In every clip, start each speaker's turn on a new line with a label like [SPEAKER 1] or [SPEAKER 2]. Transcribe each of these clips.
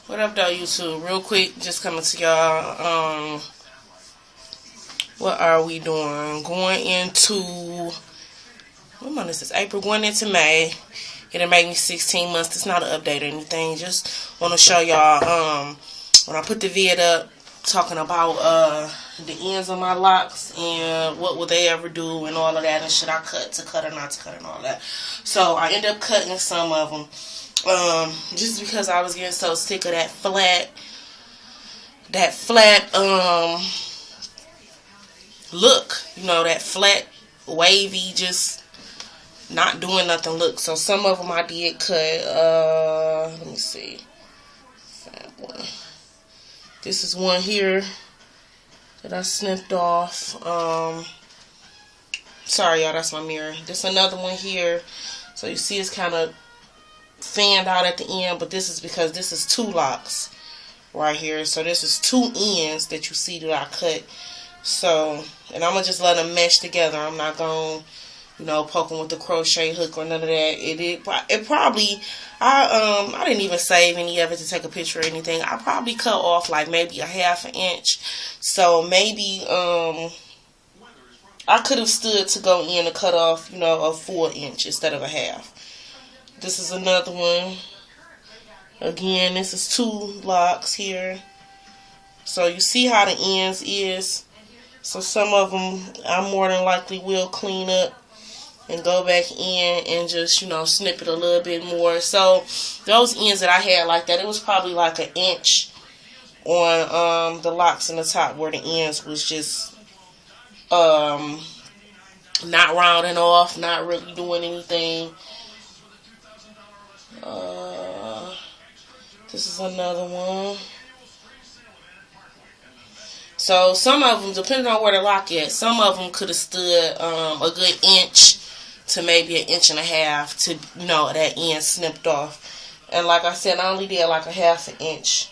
[SPEAKER 1] What up, though, YouTube? Real quick, just coming to y'all. What are we doing? Going into, what month is this? April, going into May. It'll make me 16 months. It's not an update or anything. Just want to show y'all, when I put the vid up, talking about, the ends of my locks and what will they ever do and all of that, and should I cut to cut or not to cut and all that. So I end up cutting some of them. Just because I was getting so sick of that flat look, you know, that flat, wavy, just not doing nothing look. So some of them I did cut. Let me see. This is one here that I snipped off. Sorry, y'all, that's my mirror. This another one here. So you see it's kind of fanned out at the end, but this is because this is two locks right here. So this is two ends that you see that I cut. So, and I'm gonna just let them mesh together. I'm not gonna, you know, poke them with the crochet hook or none of that. It probably, I didn't even save any of it to take a picture or anything. I probably cut off like maybe a ½ an inch. So maybe I could have stood to go in and cut off, you know, a full inch instead of a half. This is another one. Again, this is two locks here. So you see how the ends is. So some of them I more than likely will clean up and go back in and just, you know, snip it a little bit more. So those ends that I had like that, it was probably like an inch on the locks in the top where the ends was just not rounding off, not really doing anything. This is another one. So some of them, depending on where the lock is, some of them could have stood a good inch to maybe an inch and a half to, you know, that end snipped off. And like I said, I only did like a ½ an inch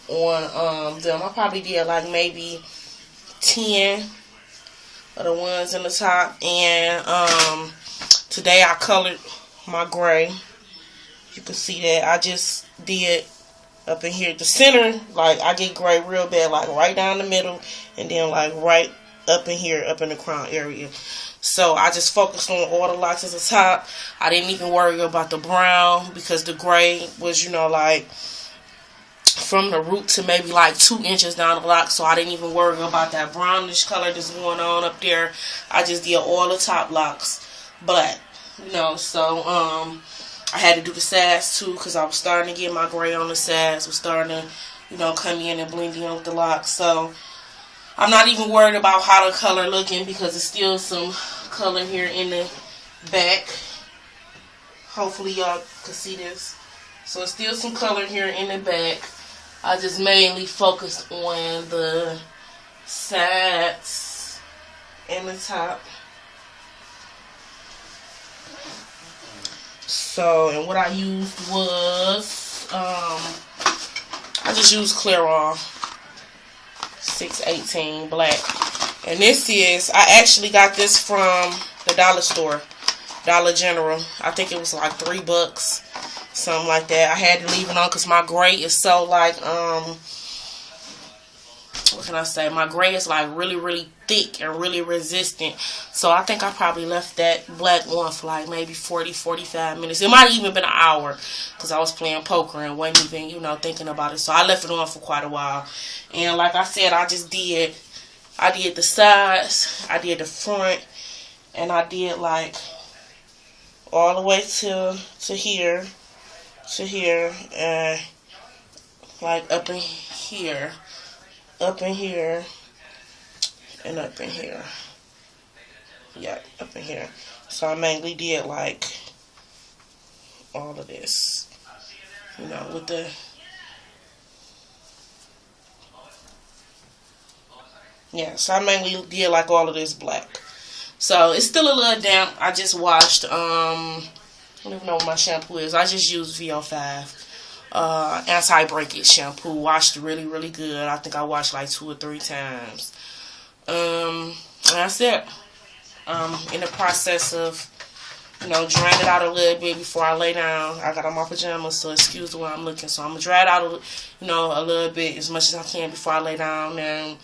[SPEAKER 1] on them. I probably did like maybe 10 of the ones in the top. And today I colored my gray. You can see that I just did up in here. The center, like I get gray real bad, like right down the middle, and then like right up in here, up in the crown area. So I just focused on all the locks at the top. I didn't even worry about the brown because the gray was, you know, like from the root to maybe like 2 inches down the lock. So I didn't even worry about that brownish color that's going on up there. I just did all the top locks black, you know. So I had to do the sides too because I was starting to get my gray on the sides. Was starting to, you know, come in and blend in with the locks. So I'm not even worried about how the color looking because there's still some color here in the back. Hopefully y'all can see this. So it's still some color here in the back. I just mainly focused on the sides and the top. So, and what I used was, I just used Clairol 618 black. And this is, I actually got this from the dollar store, Dollar General. I think it was like $3, something like that. I had to leave it on because my gray is so like, what can I say? My gray is like really, really thick and really resistant. So I think I probably left that black on for like maybe 40, 45 minutes. It might have even been an hour because I was playing poker and wasn't even, you know, thinking about it. So I left it on for quite a while. And like I said, I did the sides, I did the front, and I did like all the way to here, and like up in here. Up in here and up in here. Yeah, up in here. So I mainly did like all of this, you know, with the, yeah, so I mainly did like all of this black. So it's still a little damp. I just washed, I don't even know what my shampoo is. I just used VO5. Anti-breakage shampoo. Washed really, really good. I think I washed like 2 or 3 times. And that's it. In the process of drain it out a little bit before I lay down. I got on my pajamas, so excuse the way I'm looking. So I'm going to dry it out, a little bit, as much as I can before I lay down. And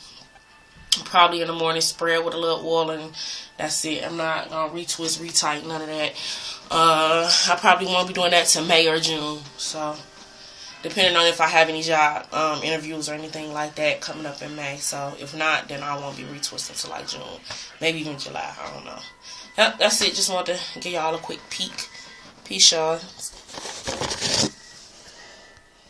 [SPEAKER 1] probably in the morning, spread with a little oil, and that's it. I'm not going to retwist, retighten, none of that. I probably won't be doing that till May or June. So, depending on if I have any job interviews or anything like that coming up in May. So, if not, then I won't be retwisting till like June. Maybe even July. I don't know. Yep, that's it. Just wanted to give y'all a quick peek. Peace, y'all.